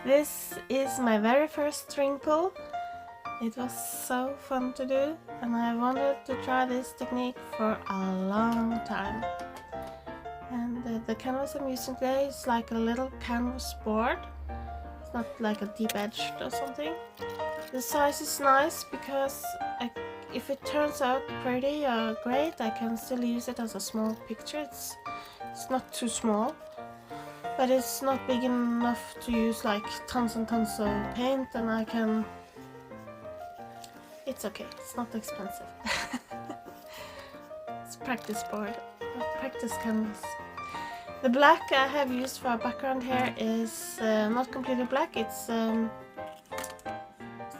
This is my very first string pull. It was so fun to do, and I wanted to try this technique for a long time. And the canvas I'm using today is like a little canvas board. It's not like a deep edged or something. The size is nice because if it turns out pretty or great, I can still use it as a small picture. It's not too small, but it's not big enough to use like tons and tons of paint, and I can... It's okay, it's not expensive. It's practice board, practice canvas. The black I have used for a background here is not completely black, it's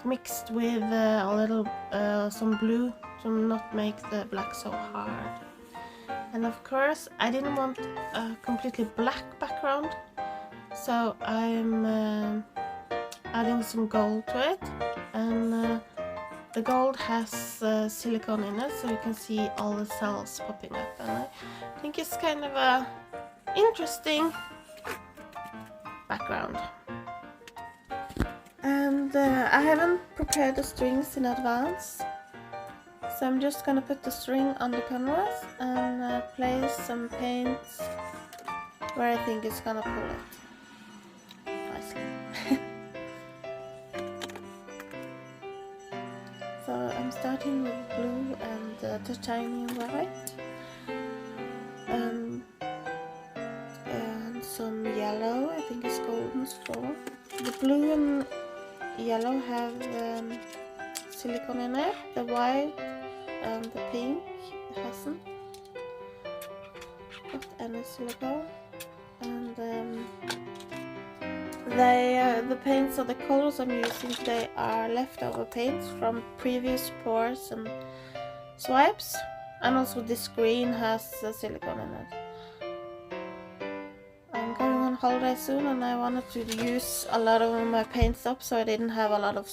mixed with a little some blue to not make the black so hard. And of course I didn't want a completely black background, so I'm adding some gold to it, and the gold has silicone in it, so you can see all the cells popping up, and I think it's kind of a interesting background. And I haven't prepared the strings in advance, so I'm just gonna put the string on the canvas and place some paints where I think it's gonna pull it nicely. So I'm starting with blue and titanium white, and some yellow. I think it's pullsfor. The blue and yellow have silicone in it. The white and the pink hasn't got any silicone. And the paints or the colors I'm using today are leftover paints from previous pours and swipes. And also this green has silicone in it. I'm going on holiday soon, and I wanted to use a lot of my paints up so I didn't have a lot of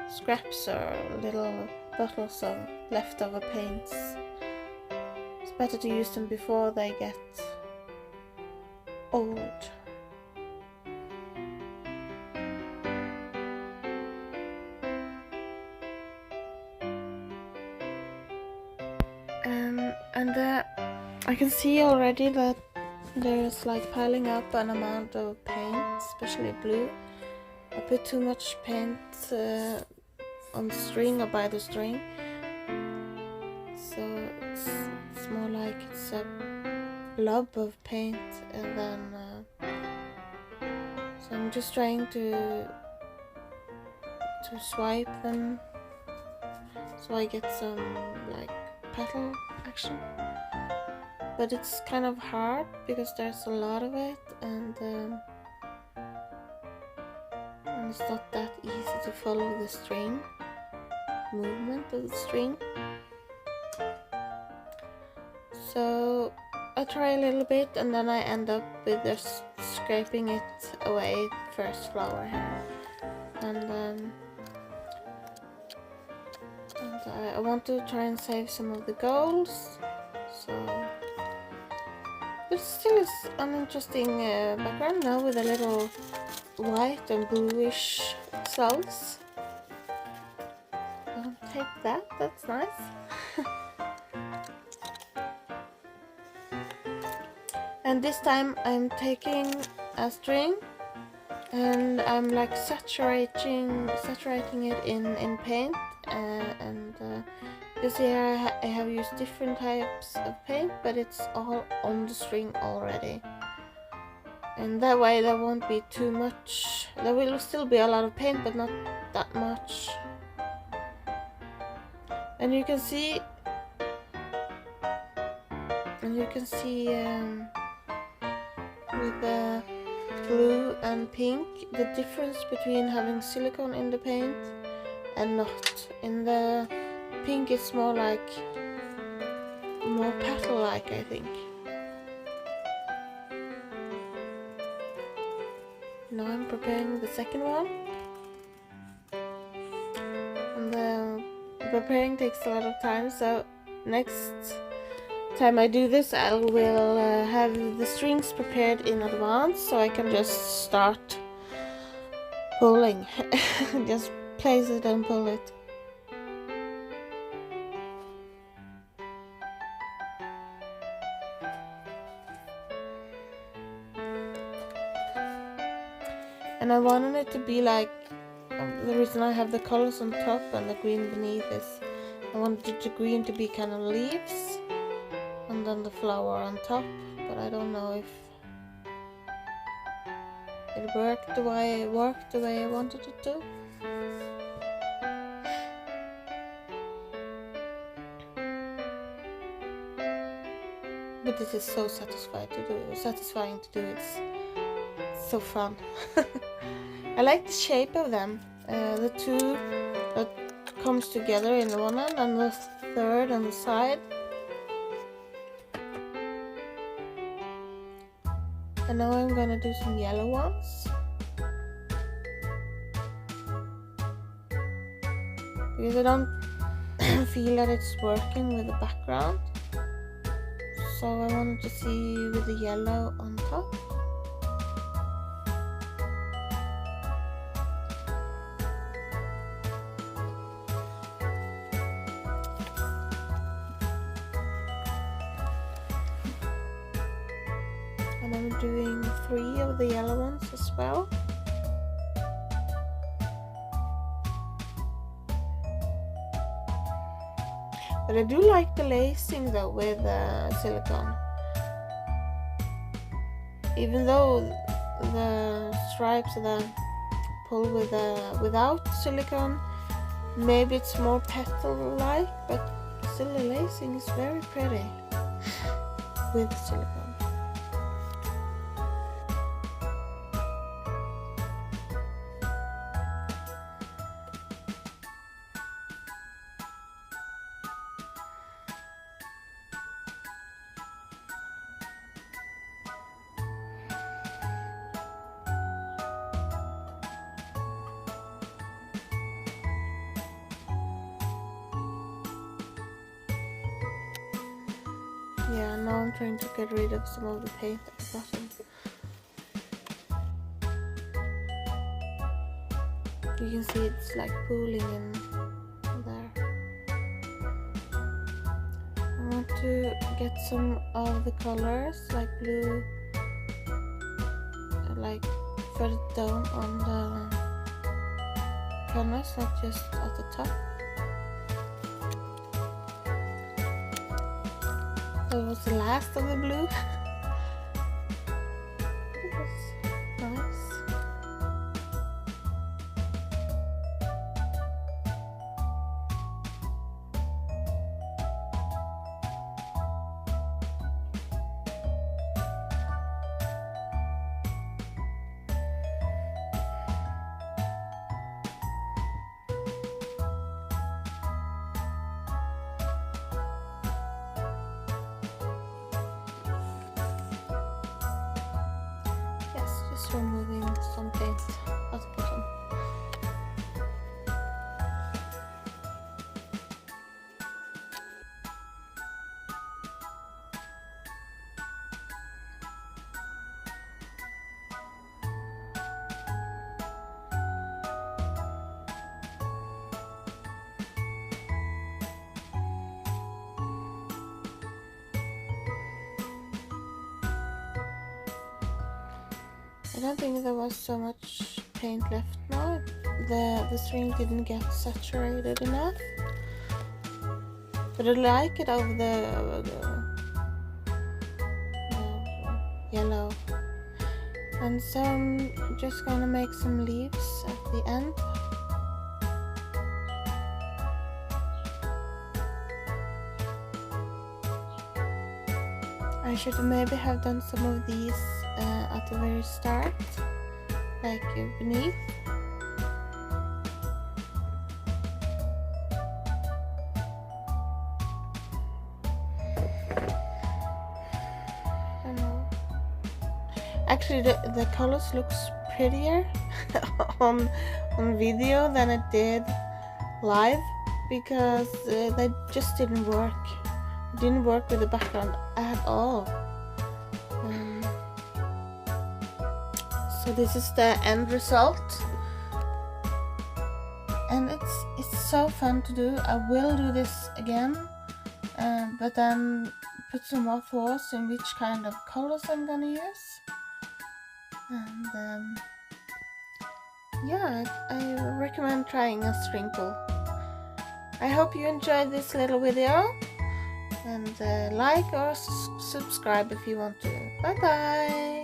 scraps or little bottles of leftover paints. It's better to use them before they get old. And I can see already that there's like piling up an amount of paint, especially blue. I put too much paint on the string or by the string, so it's more like it's a blob of paint, and then so I'm just trying to swipe them so I get some like petal action. But it's kind of hard because there's a lot of it, and it's not that easy to follow the string movement of the string. So I try a little bit, and then I end up with just scraping it away, first flower here, and I want to try and save some of the golds. So, but still is an interesting background now with a little white and bluish cells. I'll take that, that's nice. And this time I'm taking a string and I'm like saturating it in paint, and you see here I have used different types of paint, but it's all on the string already, and that way there won't be too much. There will still be a lot of paint, but not that much. And you can see with the blue and pink the difference between having silicone in the paint and not. In the pink it's more petal-like, I think. Now I'm preparing the second one, and the preparing takes a lot of time, so next time I do this, I will have the strings prepared in advance, so I can just start pulling. Just place it and pull it. And I wanted it to be like, the reason I have the colors on top and the green beneath is I wanted the green to be kind of leaves and then the flower on top, but I don't know if it worked the way I wanted it to. But this is so satisfying to do. It's so fun. I like the shape of them. The two that comes together in the one end and the third on the side. And now I'm gonna do some yellow ones. Because I don't feel that it's working with the background. So I wanted to see with the yellow on top. And I'm doing 3 of the yellow ones as well. But I do like the lacing though with silicone. Even though the stripes that I pull with without silicone, maybe it's more petal-like, but still the lacing is very pretty with silicone. Yeah, now I'm trying to get rid of some of the paint at the bottom. You can see it's like pooling in there. I want to get some of the colors, like blue, like further down on the canvas, not just at the top. That was the last of the blue. It was nice. Just removing some paint at the bottom. I don't think there was so much paint left now. The string didn't get saturated enough. But I like it of the yellow. And so I'm just gonna make some leaves at the end. I should maybe have done some of these at the very start, like beneath. I don't know. Actually, the colors looks prettier on video than it did live, because they just didn't work. didn't work with the background at all. So this is the end result, and it's so fun to do. I will do this again, but then put some more thoughts in which kind of colors I'm gonna use. And yeah, I recommend trying a string pull. I hope you enjoyed this little video, and like or subscribe if you want to. Bye bye!